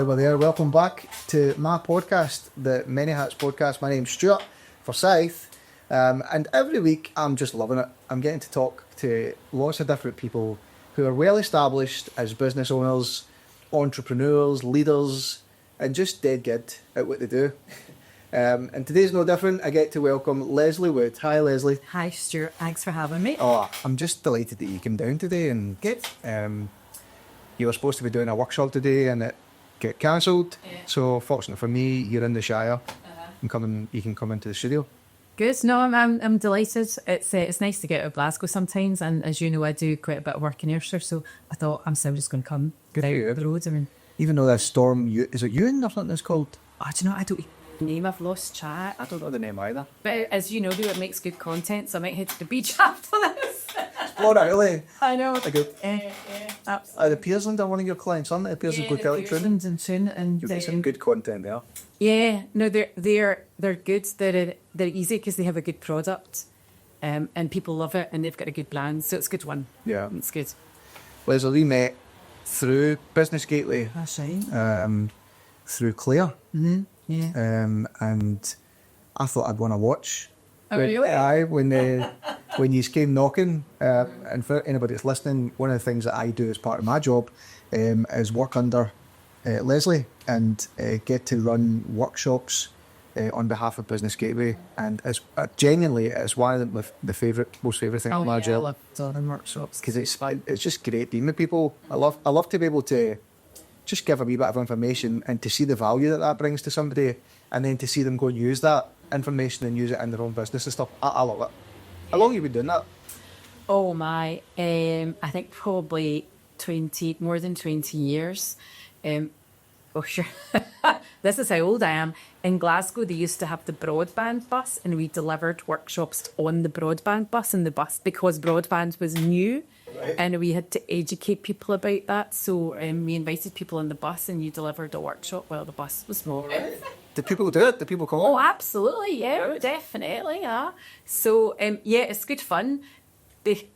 There we're there. Welcome back to my podcast, the Many Hats Podcast. My name's Stuart Forsyth, and every week I'm just loving it. I'm getting to talk to lots of different people who are well established as business owners, entrepreneurs, leaders, and just dead good at what they do. And today's no different. I get to welcome Lesley Wood. Hi, Lesley. Hi, Stuart. Thanks for having me. Oh, I'm just delighted that you came down today. And Good. You were supposed to be doing a workshop today, and it get cancelled. Yeah. So, fortunately for me, you're in the Shire. And you can come into the studio. Good. No, I'm delighted. It's nice to get out of Glasgow sometimes, and as you know, I do quite a bit of work in Ayrshire, so I thought I'm still just going to come Good out for you. the road. I mean, Even though that storm, is it Ewan or something it's called? I don't know. I don't name. I've lost track. I don't know the name either. But as you know, though, it makes good content, so I might head to the beach after this. Oh, no, really? I know. Like a, Absolutely. the Pearsland are one of your clients, aren't they? The Pearsland Hotel Training. And soon, and You've got some good content there. yeah, no, they're good. They're easy because they have a good product, and people love it, and they've got a good brand, so it's a good one. Yeah. It's good. Lesley, we met through Business Gateway, That's right. through Claire. Mm-hmm. Yeah. And I thought I'd want to watch. Oh, really? Aye, when you came knocking, and for anybody that's listening, one of the things that I do as part of my job is work under Lesley and get to run workshops on behalf of Business Gateway, and it's genuinely it's one of the most favourite things Oh, in my yeah, I job, love doing workshops. because it's just great being with people. I love to be able to just give a wee bit of information and to see the value that brings to somebody, and then to see them go and use that information and use it in their own business and stuff. I love it. How long have you been doing that? Oh my, I think probably more than 20 years. Oh sure, this is how old I am. In Glasgow, they used to have the broadband bus, and we delivered workshops on the broadband bus, and the bus, because broadband was new. Right. And we had to educate people about that. So we invited people on the bus, and you delivered a workshop while the bus was moving. Did people do it? Did people come? Oh, absolutely, yeah, definitely, yeah. So, yeah, it's good fun.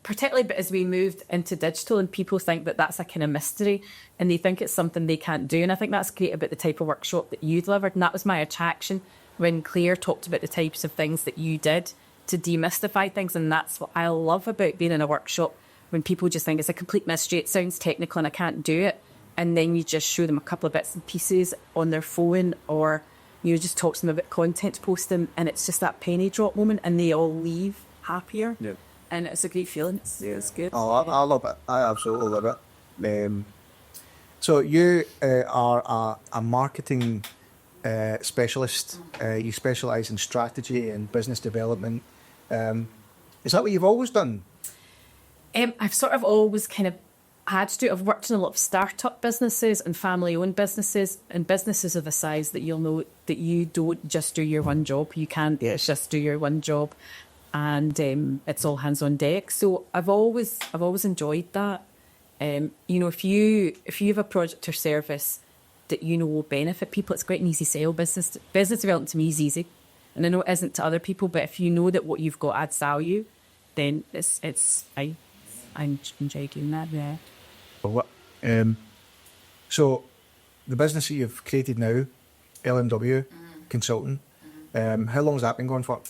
Particularly as we moved into digital, and people think that that's a kind of mystery, and they think it's something they can't do. And I think that's great about the type of workshop that you delivered. And that was my attraction when Claire talked about the types of things that you did to demystify things. And that's what I love about being in a workshop, when people just think it's a complete mystery, it sounds technical and I can't do it. And then you just show them a couple of bits and pieces on their phone, or you just talk to them about content, post them, and it's just that penny drop moment, and they all leave happier. Yeah. And it's a great feeling. It's good. Oh, I love it. I absolutely love it. So you are a marketing specialist. You specialise in strategy and business development. Is that what you've always done? I've sort of always kind of had to. I've worked in a lot of startup businesses and family-owned businesses, and businesses of a size that you'll know that you don't just do your one job. You can't just do your one job, and it's all hands on deck. So I've always enjoyed that. You know, if you have a product or service that you know will benefit people, it's quite an easy sale. Business development to me is easy, and I know it isn't to other people. But if you know that what you've got adds value, then I enjoy doing that. Yeah. Well, so the business that you've created now, LMW Consulting, how long has that been going for?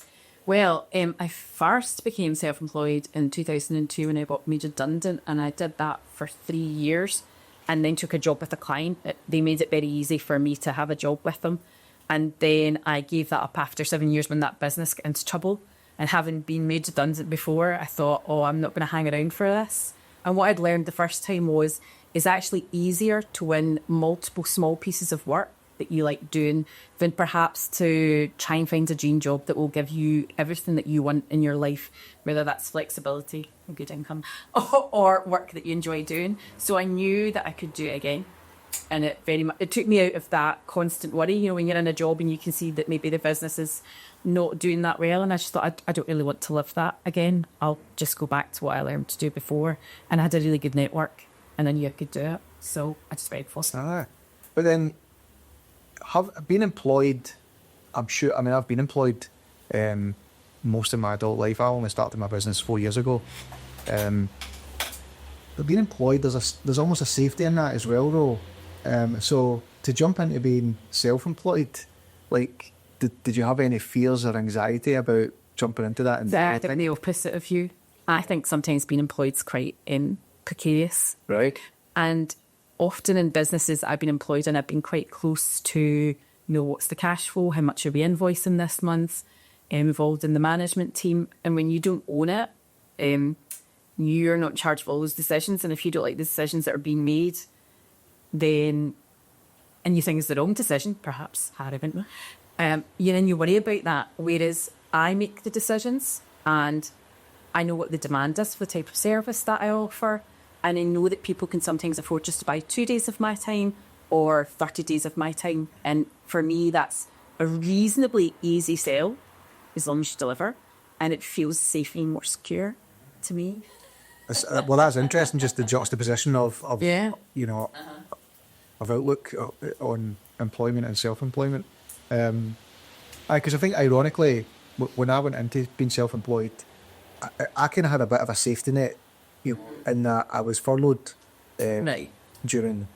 Well, I first became self-employed in 2002 when I got made redundant, and I did that for 3 years, and then took a job with a client. They made it very easy for me to have a job with them, and then I gave that up after 7 years when that business got into trouble. And having been made redundant before, I thought, I'm not going to hang around for this. And what I'd learned the first time is actually easier to win multiple small pieces of work that you like doing than perhaps to try and find a dream job that will give you everything that you want in your life, whether that's flexibility, a good income, or work that you enjoy doing. So I knew that I could do it again. And it took me out of that constant worry, you know, when you're in a job and you can see that maybe the business is not doing that well. And I just thought, I don't really want to live that again. I'll just go back to what I learned to do before. And I had a really good network, and I knew I could do it. So I just very forced. But then, been employed, I've been employed most of my adult life. I only started my business 4 years ago. But being employed, there's almost a safety in that as well, though. So to jump into being self-employed, like, did you have any fears or anxiety about jumping into that? And I think the opposite of you. I think sometimes being employed is quite precarious. right, And often in businesses I've been employed in, I've been quite close to, what's the cash flow, how much are we invoicing this month, involved in the management team. And when you don't own it, you're not in charge of all those decisions. And if you don't like the decisions that are being made, then, and you think it's the wrong decision, perhaps, then you worry about that. Whereas I make the decisions and I know what the demand is for the type of service that I offer. And I know that people can sometimes afford just to buy 2 days of my time or 30 days of my time. And for me, that's a reasonably easy sell as long as you deliver. And it feels safer and more secure to me. well, that's interesting. Just the juxtaposition of Yeah. of outlook on employment and self-employment. Because I think, ironically, when I went into being self-employed, I kind of had a bit of a safety net, in that I was furloughed Right. during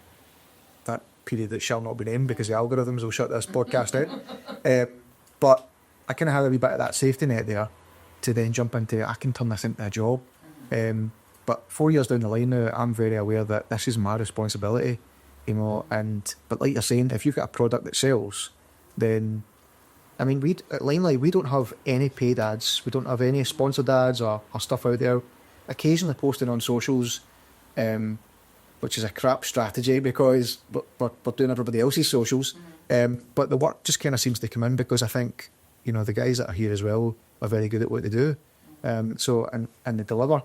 that period that shall not be named because the algorithms will shut this podcast out. But I kind of had a wee bit of that safety net there to then jump into, I can turn this into a job. But 4 years down the line now, I'm very aware that this is my responsibility, but like you're saying, if you've got a product that sells, then, I mean, at Limelight, we don't have any paid ads. We don't have any sponsored ads or stuff out there. Occasionally posting on socials, which is a crap strategy because we're doing everybody else's socials. But the work just kind of seems to come in because I think, the guys that are here as well are very good at what they do. And they deliver.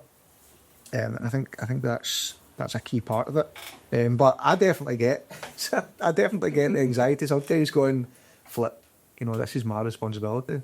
And I think that's a key part of it. But I definitely get the anxiety sometimes going, flip, this is my responsibility,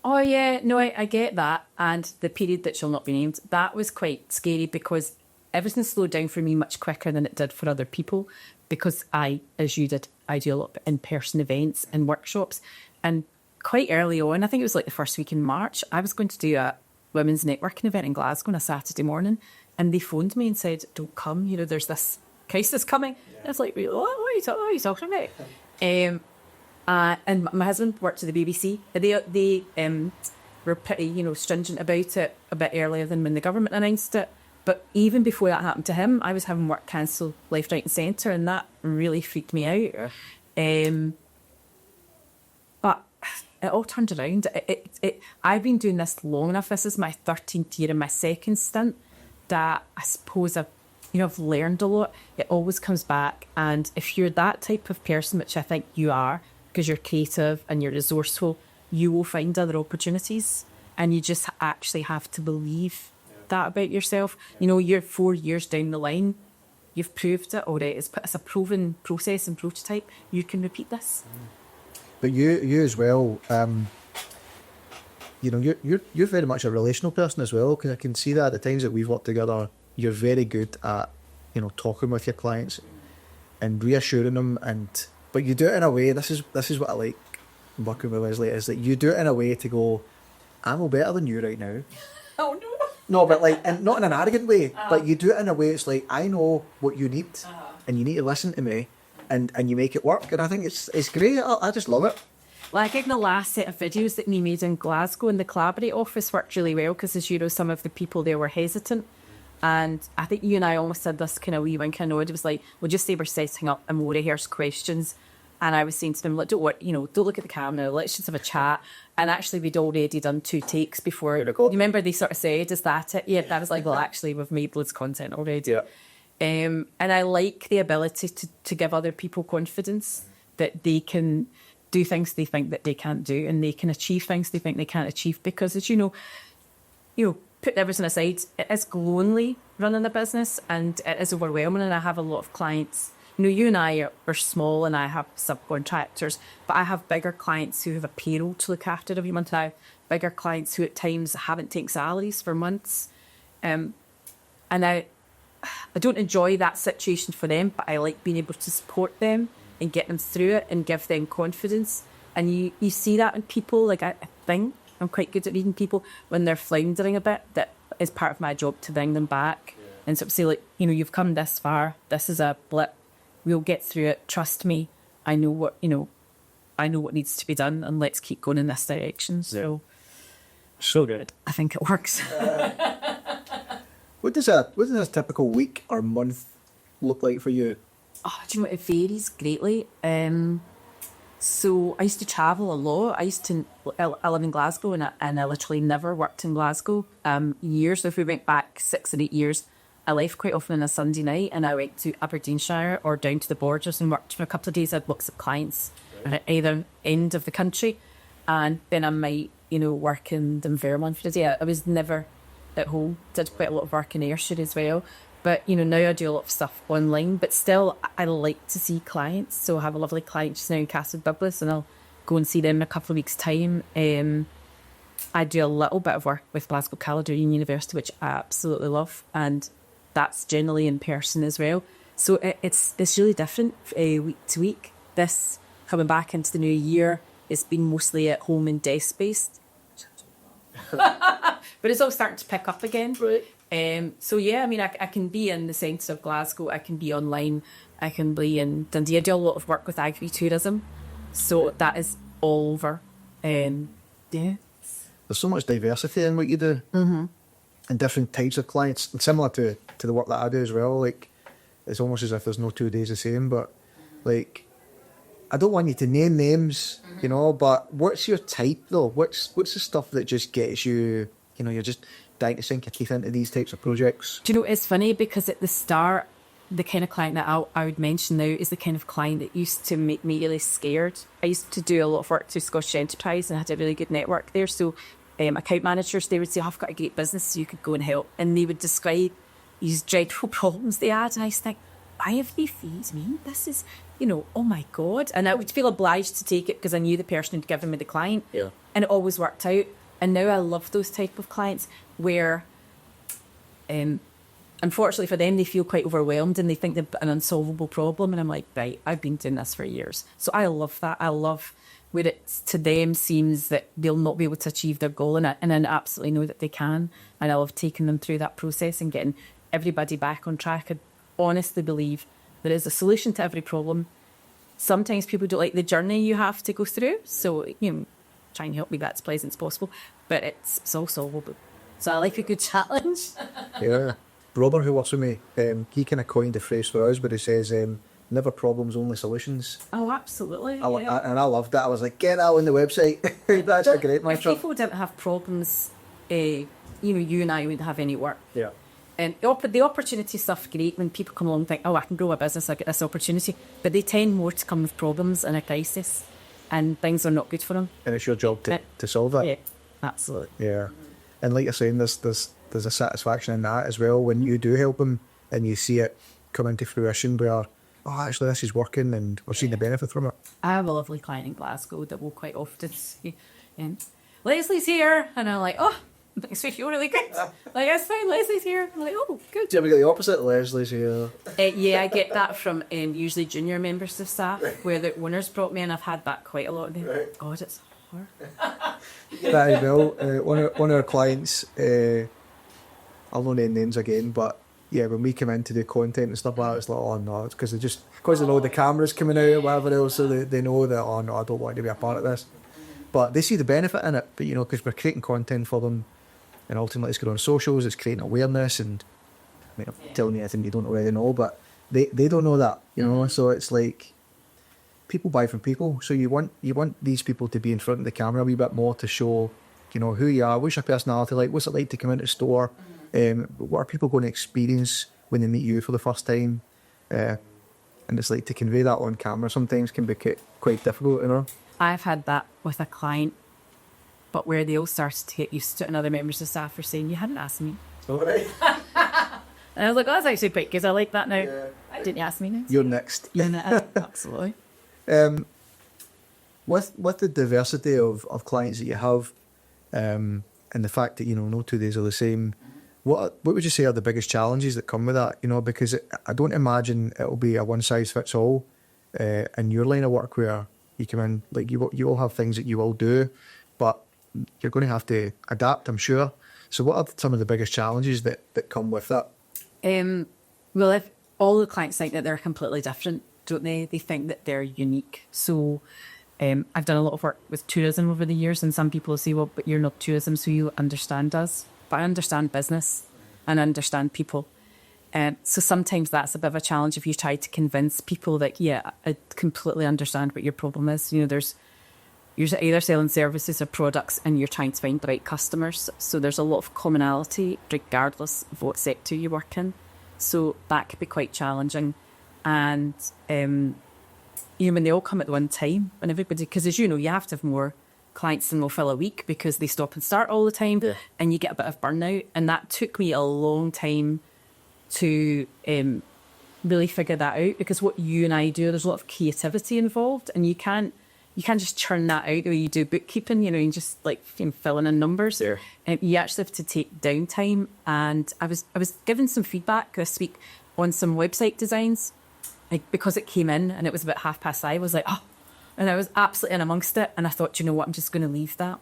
Oh, yeah. No, I get that. And the period that shall not be named, that was quite scary because everything slowed down for me much quicker than it did for other people because as you did, I do a lot of in-person events and workshops. And quite early on, I think it was like the first week in March, I was going to do a women's networking event in Glasgow on a Saturday morning. And they phoned me and said, don't come, there's this crisis coming. Yeah. I was like, what are you talking about? And my husband worked at the BBC. They were pretty, stringent about it a bit earlier than when the government announced it. But even before that happened to him, I was having work cancelled left, right and centre, and that really freaked me out. Yeah. But it all turned around. I've been doing this long enough. This is my 13th year and my second stint that I suppose I've learned a lot. It always comes back. And if you're that type of person, which I think you are, because you're creative and you're resourceful, you will find other opportunities. And you just actually have to believe that about yourself. You're 4 years down the line. You've proved it already. It's a proven process and prototype. You can repeat this. But you as well, you're very much a relational person as well, because I can see that at the times that we've worked together, you're very good at, talking with your clients and reassuring them, but you do it in a way, this is what I like working with Lesley, is that you do it in a way to go, I'm all better than you right now. Oh, no. No, but and not in an arrogant way, but you do it in a way it's like, I know what you need, and you need to listen to me, and you make it work, and I think it's great. I just love it. Well, I think the last set of videos that we made in Glasgow in the Collaborate office worked really well because, as some of the people there were hesitant. And I think you and I almost had this kind of wee wink and nod. It was like, we'll just say we're setting up and we'll rehearse questions. And I was saying to them, don't look at the camera, let's just have a chat. And actually, we'd already done 2 takes before. You remember they sort of said, is that it? Yeah, I was like, well, actually, we've made loads of content already. Yeah. And I like the ability to give other people confidence that they can do things they think that they can't do, and they can achieve things they think they can't achieve. Because, as put everything aside, it is lonely running a business, and it is overwhelming. And I have a lot of clients. You and I are small, and I have subcontractors, but I have bigger clients who have a payroll to look after every month. I have bigger clients who at times haven't taken salaries for months, and I don't enjoy that situation for them, but I like being able to support them and get them through it and give them confidence. And you see that in people. Like, I think I'm quite good at reading people when they're floundering a bit. That is part of my job, to bring them back and sort of say, like, you've come this far. This is a blip. We'll get through it. Trust me. I know what, I know what needs to be done, and let's keep going in this direction. So good. I think it works. What does a typical week or month look like for you? Oh, do you know what? It varies greatly. So I used to travel a lot. I live in Glasgow, and I literally never worked in Glasgow. Years, so if we went back 6 or 8 years, I left quite often on a Sunday night, and I went to Aberdeenshire or down to the borders and worked for a couple of days. I had lots of clients at either end of the country, and then I might, work in Dunfermline for a day. I was never at home. Did quite a lot of work in Ayrshire as well. But, now I do a lot of stuff online, but still I like to see clients. So I have a lovely client just now in Castle Douglas, and I'll go and see them in a couple of weeks' time. I do a little bit of work with Glasgow Caledonian University, which I absolutely love, and that's generally in person as well. So it's really different week to week. This, coming back into the new year, it's been mostly at home and desk-based. But it's all starting to pick up again. Right. So yeah, I mean, I can be in the centre of Glasgow, I can be online, I can be in Dundee. I do a lot of work with agri-tourism, so that is all over. Yeah. There's so much diversity in what you do, and different types of clients, and similar to the work that I do as well. Like, it's almost as if there's no 2 days the same. But like, I don't want you to name names, but what's your type though? What's the stuff that just gets you? You're just dying to sink your teeth into these types of projects. Do you know, it's funny because at the start, the kind of client that I would mention now is the kind of client that used to make me really scared. I used to do a lot of work through Scottish Enterprise, and I had a really good network there. So account managers, they would say, I've got a great business, so you could go and help. And they would describe these dreadful problems they had. And I used to think, why have they feed me? This is, oh my God. And I would feel obliged to take it because I knew the person who'd given me the client. Yeah. And it always worked out. And now I love those type of clients where, unfortunately for them, they feel quite overwhelmed and they think they've got an unsolvable problem. And I'm like, right, I've been doing this for years. So I love that. I love where it to them seems that they'll not be able to achieve their goal, and I absolutely know that they can. And I love taking them through that process and getting everybody back on track. I honestly believe there is a solution to every problem. Sometimes people don't like the journey you have to go through. So, try and help me that as pleasant as possible, but it's all solvable. So I like a good challenge. Yeah. Robert, who works with me, he kind of coined the phrase for us, but he says, never problems, only solutions. Oh, absolutely. And I loved that. I was like, get that on the website. That's a great mantra. If people didn't have problems, you and I wouldn't have any work. Yeah. And the opportunity stuff, great. When people come along and think, oh, I can grow a business, I get this opportunity. But they tend more to come with problems and a crisis, and things are not good for them. And it's your job to solve that. Yeah, absolutely. Yeah. And like you're saying, there's a satisfaction in that as well when you do help them and you see it come into fruition where, oh, actually this is working and we're seeing the benefit from it. I have a lovely client in Glasgow that will quite often say, Lesley's here. And I'm like, oh, thanks for you really good. Like, it's fine, Lesley's here. I'm like, oh, good. Do you ever get the opposite? Lesley's here. Yeah, I get that from usually junior members of staff where the owners brought me, and I've had that quite a lot. Right. God, it's hard. That as well. One of our clients, I'll not name names again, but yeah, when we come in to do content and stuff like that, it's like, oh no, it's because they know the cameras coming out or whatever else, so they know that, oh no, I don't want to be a part of this. But they see the benefit in it, but because we're creating content for them, and ultimately it's going on socials, it's creating awareness, and I mean, I'm telling you anything you don't already know, but they don't know that, so it's like, people buy from people, so you want these people to be in front of the camera a wee bit more to show, who you are, what's your personality like, what's it like to come into the store, what are people going to experience when they meet you for the first time, and it's like to convey that on camera sometimes can be quite difficult, I've had that with a client, but where they all started to get used to it and other members of staff were saying, you hadn't asked me. All right. And I was like, oh, that's actually quite good, I like that now. Yeah. Didn't you ask me next? You're next. Yeah, absolutely. With the diversity of clients that you have, and the fact that no 2 days are the same, what would you say are the biggest challenges that come with that? Because I don't imagine it'll be a one size fits all in your line of work where you come in, like you will have things that you will do, but you're going to have to adapt, I'm sure. So what are some of the biggest challenges that come with that? Well, if all the clients think that they're completely different, don't they? They think that they're unique. So I've done a lot of work with tourism over the years, and some people say, well, but you're not tourism, so you understand us. But I understand business and understand people. So sometimes that's a bit of a challenge if you try to convince people that, yeah, I completely understand what your problem is. You know, you're either selling services or products and you're trying to find the right customers. So there's a lot of commonality regardless of what sector you work in. So that could be quite challenging. And, you know, when they all come at one time, and everybody, because as you know, you have to have more clients than will fill a week because they stop and start all the time, and you get a bit of burnout. And that took me a long time to really figure that out, because what you and I do, there's a lot of creativity involved, and you can't just churn that out the way you do bookkeeping, you know, and just like, you know, filling in numbers. Yeah. You actually have to take downtime. And I was given some feedback this week on some website designs, like, because it came in and it was about 5:30. I was like, oh, and I was absolutely in amongst it. And I thought, you know what, I'm just going to leave that,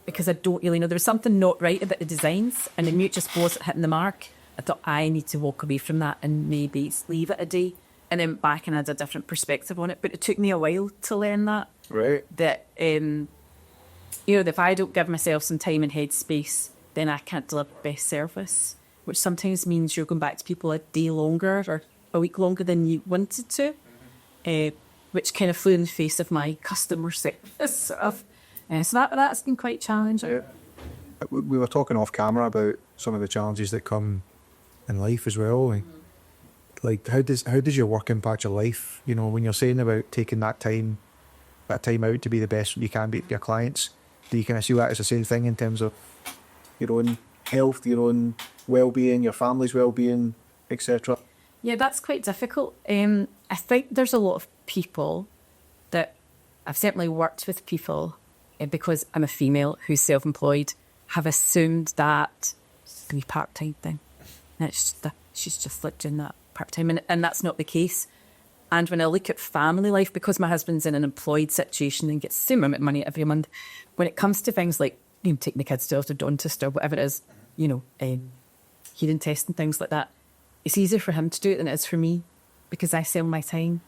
because I don't really know. There was something not right about the designs, and the mute just wasn't hitting the mark. I thought I need to walk away from that and maybe leave it a day, and then back and had a different perspective on it. But it took me a while to learn that. Right. That, you know, if I don't give myself some time and headspace, then I can't deliver best service, which sometimes means you're going back to people a day longer or a week longer than you wanted to, which kind of flew in the face of my customer service sort of. So that's been quite challenging. Yeah. We were talking off camera about some of the challenges that come in life as well. Like, how does your work impact your life? You know, when you're saying about taking that time out to be the best you can be to your clients, do you kind of see that as the same thing in terms of your own health, your own well-being, your family's well-being, etc.? Yeah, that's quite difficult. I think there's a lot of people that I've certainly worked with people, because I'm a female who's self-employed, have assumed that it's going to be part-time thing. And it's just she's just like doing that part-time. And that's not the case. And when I look at family life, because my husband's in an employed situation and gets the same amount of money every month, when it comes to things like, you know, taking the kids to orthodontist or whatever it is, you know, hearing tests and things like that, it's easier for him to do it than it is for me, because I sell my time.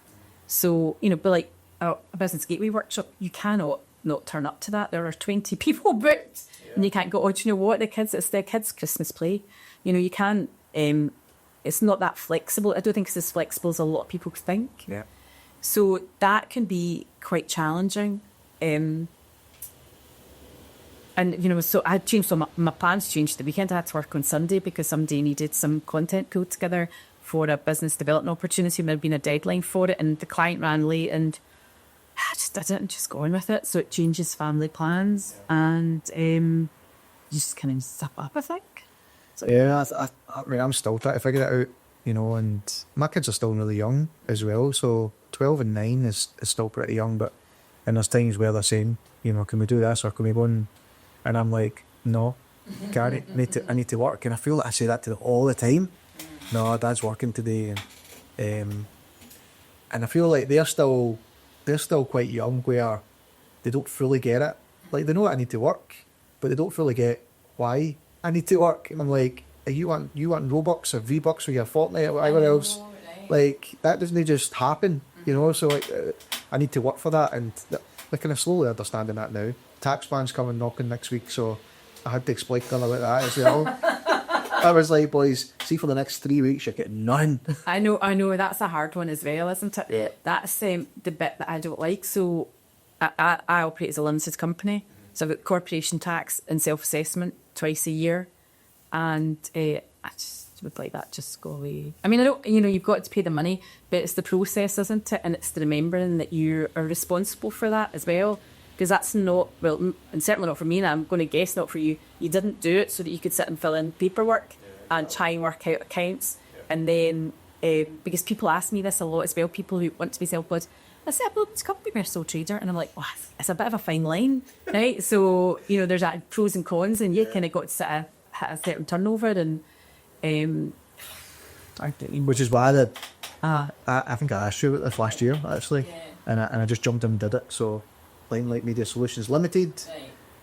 So, you know, but like a business gateway workshop, you cannot not turn up to that. There are 20 people booked, and you can't go, oh, do you know what, it's the kids' Christmas play. You know, you can't, it's not that flexible. I don't think it's as flexible as a lot of people think. Yeah. So that can be quite challenging. And, you know, so I changed, so my plans changed. The weekend I had to work on Sunday because somebody needed some content pulled together for a business development opportunity. There had been a deadline for it, and the client ran late, and I just did it and just go on with it. So it changes family plans, and you just kind of zip up, I think. So, yeah, I'm still trying to figure it out, you know, and my kids are still really young as well. So 12 and 9 is still pretty young, and there's times where they're saying, you know, can we do this or can we go on? And I'm like, no, Gary, I need to work. And I feel like I say that to them all the time. No, Dad's working today, and I feel like they're still quite young where they don't fully get it. Like, they know I need to work, but they don't fully get why I need to work. And I'm like, you want Robux or V-Bucks or your Fortnite or whatever else? Right. Like, that doesn't just happen, you know. So like, I need to work for that, and they're kind of slowly understanding that now. Tax plan's coming knocking next week, so I had to explain to them about that as well. I was like, boys, see, for the next 3 weeks, you're getting none. I know, that's a hard one as well, isn't it? Yeah. That's the bit that I don't like. So I operate as a limited company. So I've got corporation tax and self-assessment twice a year. And I just would like that just go away. I mean, I don't, you know, you've got to pay the money, but it's the process, isn't it? And it's the remembering that you are responsible for that as well. Because that's not, well, and certainly not for me, and I'm going to guess not for you. You didn't do it so that you could sit and fill in paperwork and try and work out accounts. And then, because people ask me this a lot as well, people who want to be self-employed, I say, well, it's company, we're a sole trader. And I'm like, well, it's a bit of a fine line, right? So, you know, there's that pros and cons, and you kind of got to sit hit a certain turnover. And which is why I think I asked you about this last year, actually. And I just jumped in and did it. So, Limelight Media Solutions Limited,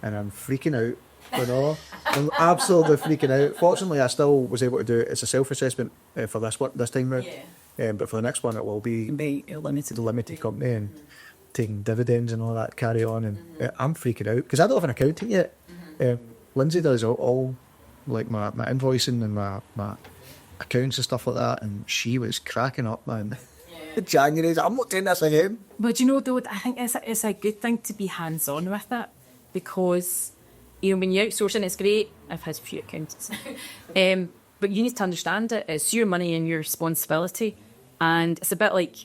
and I'm freaking out. You know, I'm absolutely freaking out. Fortunately, I still was able to do it as a self-assessment for this time round. But for the next one, it will be Be limited. the limited company and taking dividends and all that carry on. And I'm freaking out because I don't have an accountant yet. Lindsay does all like my invoicing and my accounts and stuff like that, and she was cracking up, man. January, I'm not doing this again. But you know, though, I think it's a good thing to be hands-on with it, because, you know, when you outsource it, it's great. I've had a few accountants. But you need to understand it. It's your money and your responsibility. And it's a bit like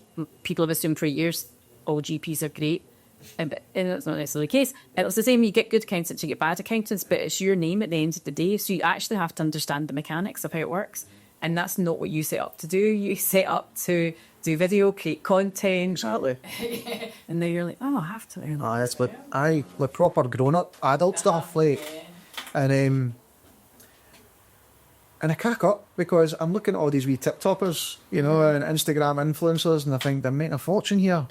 people have assumed for years all GPs are great. And that's not necessarily the case. And it's the same, you get good accountants, you get bad accountants, but it's your name at the end of the day. So you actually have to understand the mechanics of how it works. And that's not what you set up to do. You set up to do video, create content. Exactly. And then you're like, oh, I have to learn that. It's like proper grown-up adult stuff, like, and I crack up because I'm looking at all these wee TikTokers, you know, and Instagram influencers, and I think they're making a fortune here,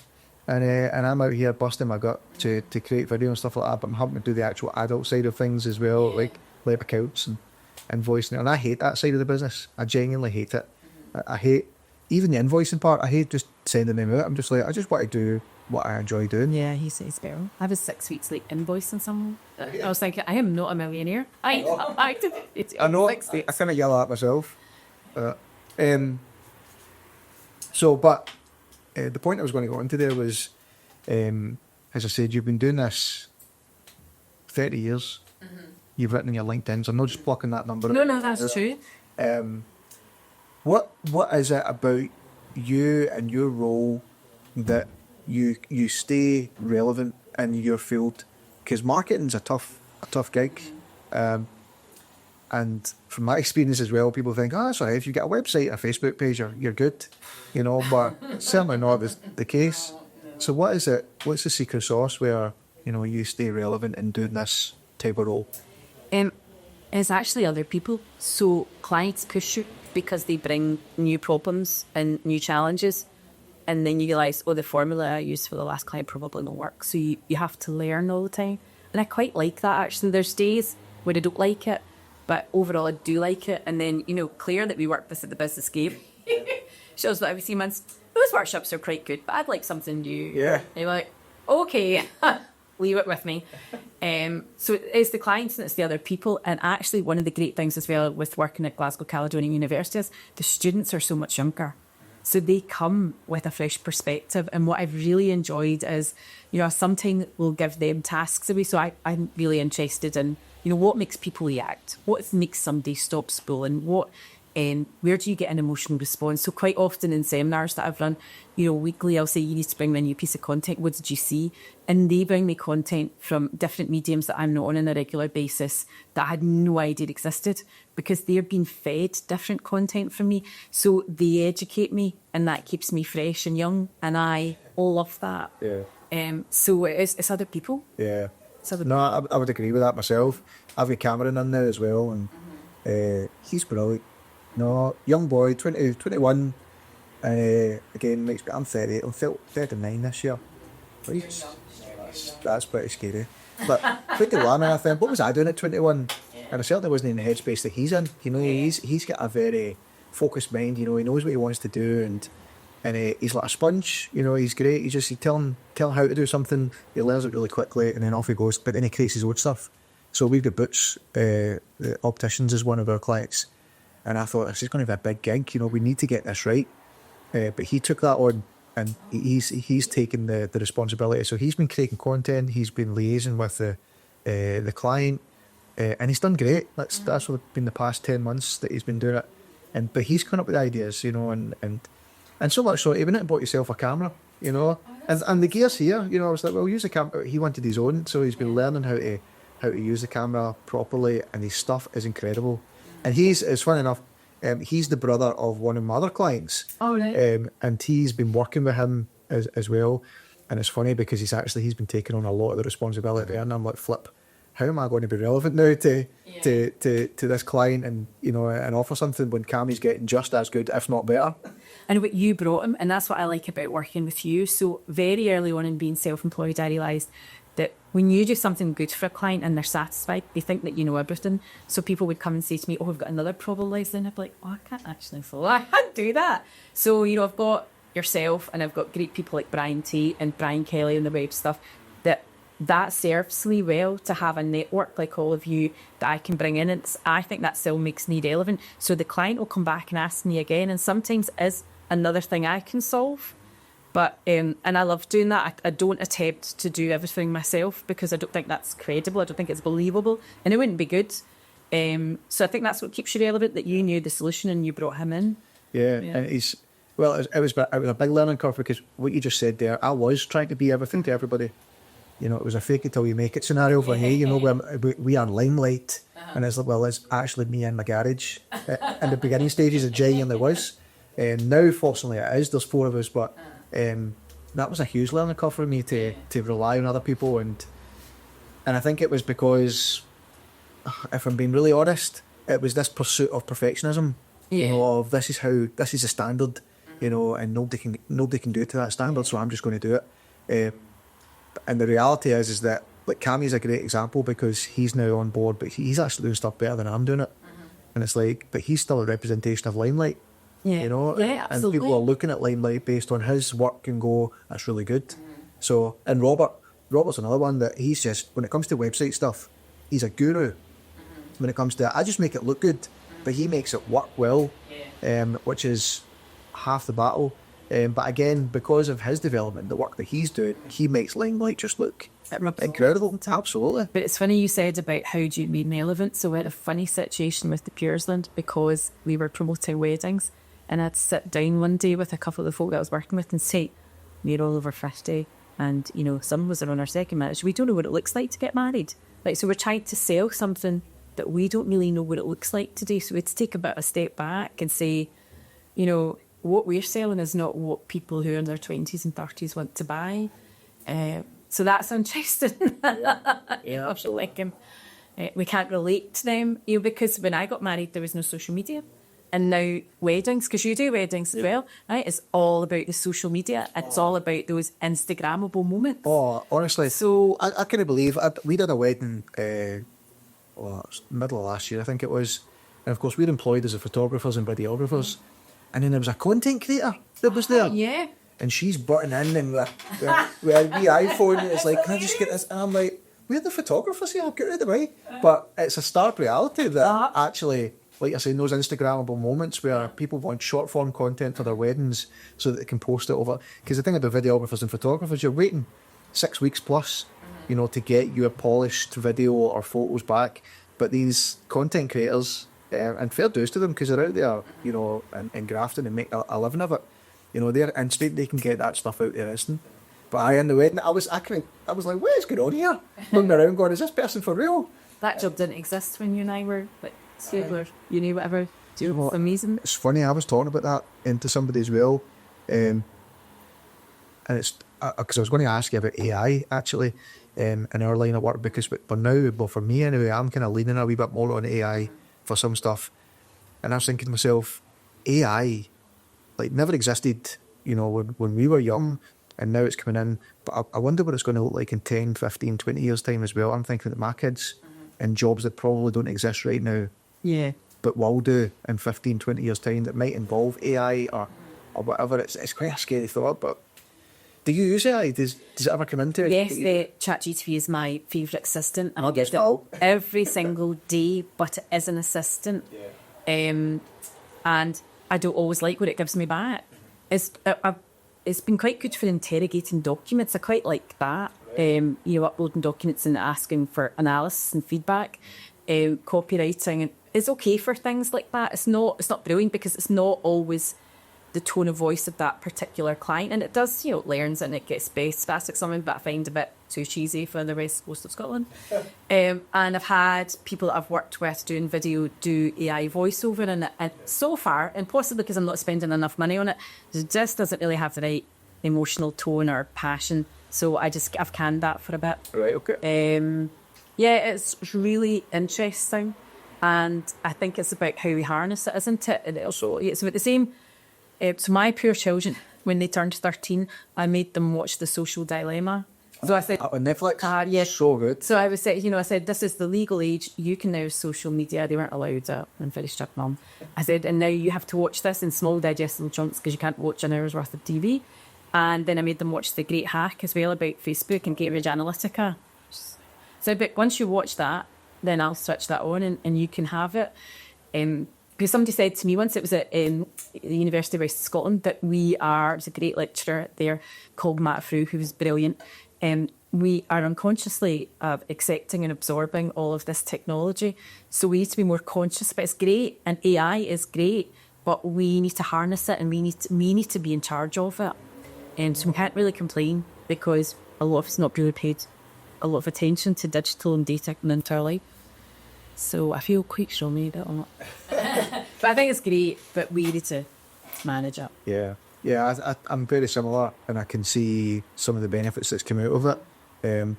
and I'm out here busting my gut to create video and stuff like that, but I'm having to do the actual adult side of things as well, like accounts and invoicing, and I hate that side of the business. I genuinely hate it. I hate even the invoicing part. I hate just sending them out. I'm just like, I just want to do what I enjoy doing. Yeah, he says better. I was 6 weeks late invoicing someone. I was thinking, I am not a millionaire. I know. 6 weeks. I kind of yell at myself. So, but the point I was going to go into there was, as I said, you've been doing this 30 years. You've written in your LinkedIn, so I'm not just blocking that number. No, that's true. What is it about you and your role that you stay relevant in your field? Because marketing's a tough gig, and from my experience as well, people think, oh, sorry, if you get a website, a Facebook page, you're good, you know. But it's certainly not the case. So what is it? What's the secret sauce where, you know, you stay relevant in doing this type of role? It's actually other people. So clients push you because they bring new problems and new challenges. And then you realise, oh, the formula I used for the last client probably won't work. So you have to learn all the time. And I quite like that, actually. There's days where I don't like it, but overall I do like it. And then, you know, Claire, that we work with at the Business Game, shows that every 3 months, those workshops are quite good, but I'd like something new. Yeah. And you're like, okay, leave it with me. So it's the clients and it's the other people. And actually one of the great things as well with working at Glasgow Caledonian University is the students are so much younger. So they come with a fresh perspective. And what I've really enjoyed is, you know, sometimes we'll give them tasks away. So I'm really interested in, you know, what makes people react? What makes somebody stop spooling? Where do you get an emotional response? So quite often in seminars that I've run, you know, weekly, I'll say, you need to bring me a new piece of content. What did you see? And they bring me content from different mediums that I'm not on a regular basis that I had no idea existed, because they're being fed different content from me. So they educate me, and that keeps me fresh and young. And I love that. Yeah. So it's other people. Yeah. No, I would agree with that myself. I've got Cameron in there as well, and he's brilliant. No, young boy, 20, 21. Again, makes me, I'm 30. I'm 39 this year. That's pretty scary. But 21, I think, what was I doing at 21? And I certainly wasn't in the headspace that he's in. You know, he's got a very focused mind. You know, he knows what he wants to do, and he's like a sponge. You know, he's great. You tell him how to do something, he learns it really quickly, and then off he goes. But then he creates his own stuff. So we've got Butch, the opticians, as one of our clients. And I thought, this is going to be a big gig, you know, we need to get this right. But he took that on, and he's taken the responsibility. So he's been creating content, he's been liaising with the client, and he's done great. That's what been the past 10 months that he's been doing it. But he's coming up with ideas, you know, and so much so, he went out and bought himself a camera, you know. And the gear's here, you know. I was like, well, use a camera. He wanted his own, so he's been learning how to use the camera properly, and his stuff is incredible. And it's funny enough, he's the brother of one of my other clients. Oh, right. And he's been working with him as well. And it's funny because he's been taking on a lot of the responsibility there. And I'm like, flip, how am I going to be relevant now to this client and, you know, and offer something when Cammie's getting just as good, if not better? And what you brought him, and that's what I like about working with you. So very early on in being self-employed, I realised that when you do something good for a client and they're satisfied, they think that you know everything. So people would come and say to me, oh, we've got another problem, Lesley. And I'd be like, oh, I can't actually follow. I can't do that. So, you know, I've got yourself and I've got great people like Brian Tate and Brian Kelly and the web stuff that serves me well to have a network like all of you that I can bring in. And I think that still makes me relevant. So the client will come back and ask me again. And sometimes it is another thing I can solve. But, and I love doing that. I don't attempt to do everything myself because I don't think that's credible. I don't think it's believable and it wouldn't be good. So I think that's what keeps you relevant, that you knew the solution and you brought him in. Yeah. And it was a big learning curve because what you just said there, I was trying to be everything to everybody. You know, it was a fake it till you make it scenario for me. You know, we are Limelight, and it's like, well, it's actually me in my garage. In the beginning stages, it genuinely was. Now, fortunately, it is. There's 4 of us, but that was a huge learning curve for me to rely on other people, and I think it was because, if I'm being really honest, it was this pursuit of perfectionism. You know, of this is the standard, you know, and nobody can do it to that standard, so I'm just going to do it. And the reality is that, like, Cammy's a great example because he's now on board, but he's actually doing stuff better than I'm doing it. And it's like, but he's still a representation of Limelight. Yeah. You know? Yeah, absolutely. And people are looking at Limelight based on his work and go, that's really good. So, and Robert's another one that he's just, when it comes to website stuff, he's a guru. When it comes to, I just make it look good, but he makes it work well, which is half the battle. But again, because of his development, the work that he's doing, he makes Limelight just look incredible. Absolutely. But it's funny you said about how do you be relevant. So we had a funny situation with the Puresland because we were promoting weddings, and I'd sit down one day with a couple of the folk that I was working with and say, we're all over 50 and, you know, some of us are on our second marriage. We don't know what it looks like to get married. Like, so we're trying to sell something that we don't really know what it looks like to do. So we had to take a bit of a step back and say, you know, what we're selling is not what people who are in their 20s and 30s want to buy. So that's interesting. Yeah, absolutely. Like, we can't relate to them, you know, because when I got married, there was no social media. And now weddings, because you do weddings as well, right? It's all about the social media. It's all about those Instagrammable moments. Oh, honestly. So I couldn't believe we did a wedding, middle of last year, I think it was. And of course, we're employed as photographers and videographers. And then there was a content creator that was there. Yeah. And she's butting in and with a wee iPhone, and it's like, can I just get this? And I'm like, we're the photographers here, get rid of the way. But it's a stark reality that actually, like I say, in those Instagrammable moments where people want short form content for their weddings so that they can post it over. Because the thing about videographers and photographers, you're waiting 6 weeks plus, you know, to get your polished video or photos back. But these content creators, and fair dues to them because they're out there, you know, and grafting and make a living of it. You know, they're instant, they can get that stuff out there instant. But in the wedding, I was like, what is going on here? Looking around going, is this person for real? That job didn't exist when you and I were like you knew whatever. Do you know what's amazing? It's funny, I was talking about that into somebody as well. And it's because I was going to ask you about AI actually in our line of work, because for now, well, for me anyway, I'm kind of leaning a wee bit more on AI for some stuff. And I was thinking to myself, AI, like, never existed, you know, when we were young, and now it's coming in. But I wonder what it's going to look like in 10, 15, 20 years' time as well. I'm thinking that my kids in jobs that probably don't exist right now, but will do in 15, 20 years' time, that might involve AI or whatever. It's quite a scary thought, but do you use AI? Does it ever come into it? Yes, the ChatGPT is my favourite assistant. I'll guess every single day, but it is an assistant. And I don't always like what it gives me back. It's been quite good for interrogating documents. I quite like that. You know, uploading documents and asking for analysis and feedback. Copywriting is okay for things like that. It's not brilliant because it's not always the tone of voice of that particular client, and it does, you know, it learns and it gets best at something, but I find a bit too cheesy for the west coast of Scotland. And I've had people that I've worked with doing video do AI voiceover, and so far, and possibly because I'm not spending enough money on it, it just doesn't really have the right emotional tone or passion. So I've canned that for a bit. Right, okay. Yeah, it's really interesting, and I think it's about how we harness it, isn't it? And also, it's about the same. So my poor children, when they turned 13, I made them watch The Social Dilemma. So I said, On Netflix? yes. So good. So I was saying, I said, this is the legal age. You can now use social media. They weren't allowed it. I'm very strict mum. I said, and now you have to watch this in small digestible chunks because you can't watch an hour's worth of TV. And then I made them watch The Great Hack as well about Facebook and Cambridge Analytica. So, but once you watch that, then I'll switch that on and you can have it. Because somebody said to me once, it was at the University of West Scotland, that there's a great lecturer there called Matt Frew, who was brilliant. We are unconsciously accepting and absorbing all of this technology. So we need to be more conscious, but it's great. And AI is great, but we need to harness it and we need to be in charge of it. And so we can't really complain because a lot of us not really paid a lot of attention to digital and data into our life. So I feel quite strongly about it. But I think it's great, but we need to manage it. Yeah, I'm very similar, and I can see some of the benefits that's come out of it.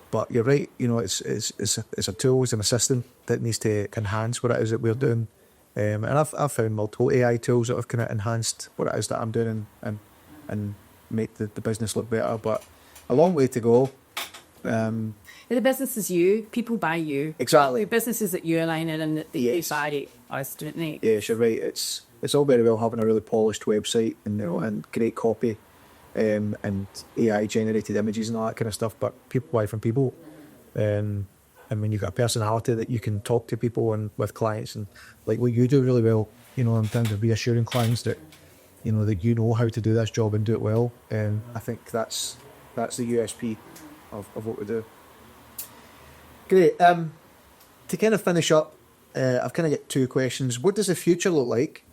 But you're right, it's a tool, it's an assistant that needs to enhance what it is that we're doing. And I've found multiple AI tools that have kind of enhanced what it is that I'm doing and make the business look better. But a long way to go. The business is you. People buy you. Exactly. The business is that you align it and that they buy us, don't they? Yes, you're right. It's all very well having a really polished website and great copy, and AI generated images and all that kind of stuff. But people buy from people, and when you've got a personality that you can talk to people and with clients, and like what you do really well, in terms of reassuring clients that that you know how to do this job and do it well. And I think that's the USP of what we do. Great. To kind of finish up, I've kind of got two questions. What does the future look like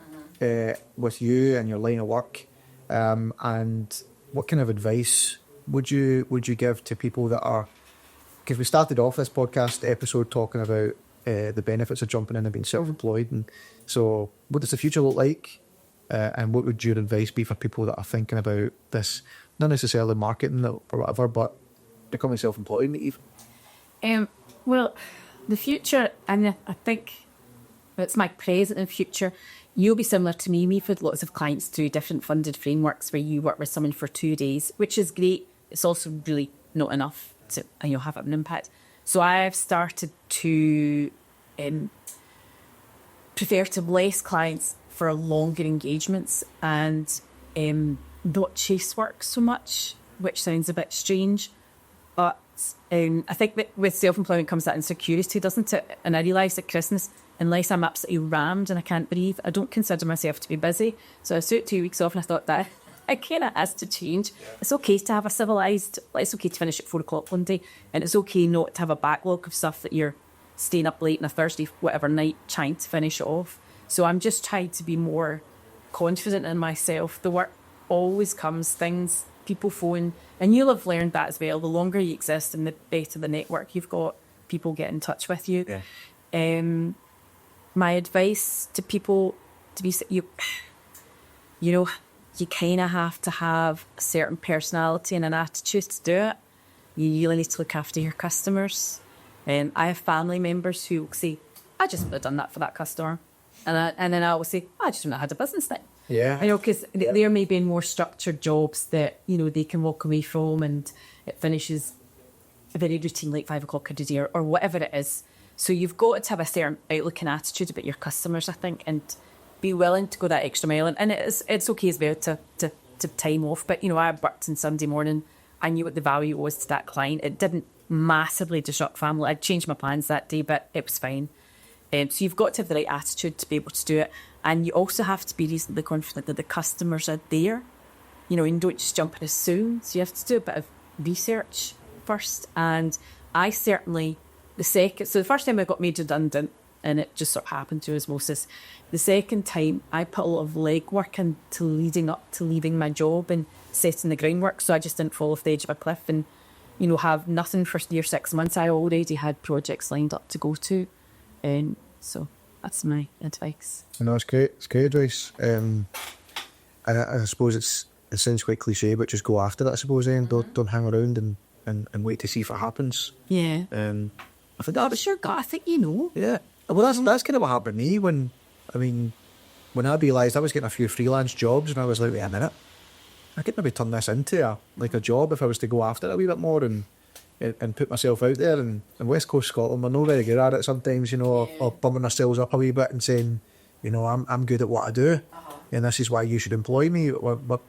with you and your line of work? And what kind of advice would you give to people that are... Because we started off this podcast episode talking about the benefits of jumping in and being self-employed. And so what does the future look like? And what would your advice be for people that are thinking about this, not necessarily marketing or whatever, but becoming self-employed even? Well, the future, and I think it's my present and future, you'll be similar to me. We've had lots of clients through different funded frameworks where you work with someone for 2 days, which is great. It's also really not enough to, and you'll have an impact. So I've started to prefer to bless clients for longer engagements and not chase work so much, which sounds a bit strange. But I think that with self-employment comes that insecurity, doesn't it? And I realised at Christmas, unless I'm absolutely rammed and I can't breathe, I don't consider myself to be busy. So I took 2 weeks off and I thought that it kind of has to change. It's okay to have a civilised, it's okay to finish at 4 o'clock one day, and it's okay not to have a backlog of stuff that you're staying up late on a Thursday, whatever night, trying to finish it off. So I'm just trying to be more confident in myself. The work always comes, things... People phone, and you'll have learned that as well. The longer you exist and the better the network you've got, people get in touch with you. Yeah. My advice to people to be you kind of have to have a certain personality and an attitude to do it. You really need to look after your customers. I have family members who will say, I just would have done that for that customer. And then I will say, I just wouldn't have had a business then. Yeah. Because there may be more structured jobs that, they can walk away from and it finishes very routine, like 5 o'clock a day or whatever it is. So you've got to have a certain outlook and attitude about your customers, I think, and be willing to go that extra mile. And it's okay as well to time off. But, I worked on Sunday morning. I knew what the value was to that client. It didn't massively disrupt family. I'd changed my plans that day, but it was fine. So you've got to have the right attitude to be able to do it. And you also have to be reasonably confident that the customers are there. And don't just jump in as soon. So you have to do a bit of research first. And I certainly, the first time I got made redundant, and it just sort of happened to osmosis. The second time, I put a lot of legwork into leading up to leaving my job and setting the groundwork. So I just didn't fall off the edge of a cliff and, have nothing for year 6 months. I already had projects lined up to go to. And so that's my advice. No, it's great. It's great advice. And I suppose it sounds quite cliche, but just go after it, I suppose, and don't hang around and wait to see if it happens. Yeah. I think that was your gut. I think Yeah. Well, that's kind of what happened to me when I realised I was getting a few freelance jobs, and I was like, wait a minute, I could maybe turn this into a job if I was to go after it a wee bit more and put myself out there. And in West Coast Scotland, we're not very good at it sometimes, you know, or bumming ourselves up a wee bit and saying, you know, I'm good at what I do, and this is why you should employ me. But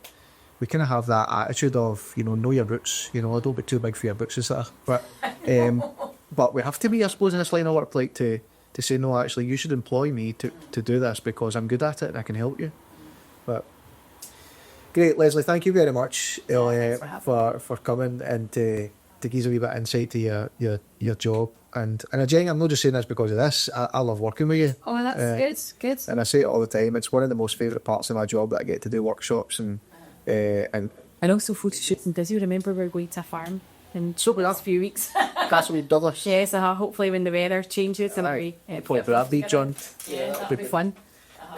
we kind of have that attitude of, you know your roots, you know, don't be too big for your boots, etc. But we have to be, I suppose, in this line of work, like to say, no, actually, you should employ me to do this because I'm good at it and I can help you. But great, Lesley, thank you very much for coming and to give us a wee bit of insight to your job. And again, I'm not just saying this because of this. I love working with you. Oh, that's good. And I say it all the time. It's one of the most favourite parts of my job, that I get to do workshops and also photo shoots. And does you remember we're going to a farm in So we are. a few weeks? Castle Douglas. Yes, hopefully when the weather changes, it'll be Probably grab these, John. Yeah, that'll be fun.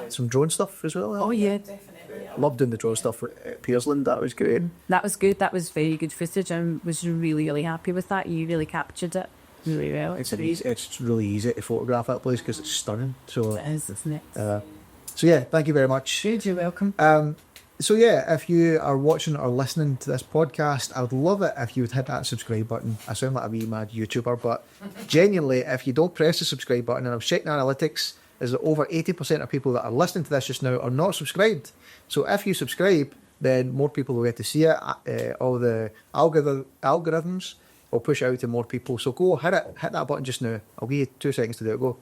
Some drone stuff as well. Oh yeah, I love doing the drone stuff at Pearsland. That was great. that was good. That was very good footage. I was really happy with that. You really captured it really well. It's really easy to photograph that place because it's stunning. So It is, isn't it? so yeah, thank you very much. Good, you're welcome. So yeah, if you are watching or listening to this podcast, I would love it if you would hit that subscribe button. I sound like a wee mad YouTuber, but genuinely, if you don't press the subscribe button, and I've checked the analytics, is that over 80% of people that are listening to this just now are not subscribed. So if you subscribe, then more people will get to see it. All the algorithms will push it out to more people. So go hit that button just now. I'll give you 2 seconds to do it. Go.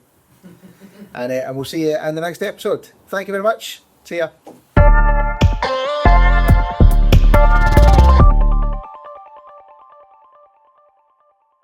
And we'll see you in the next episode. Thank you very much. See ya.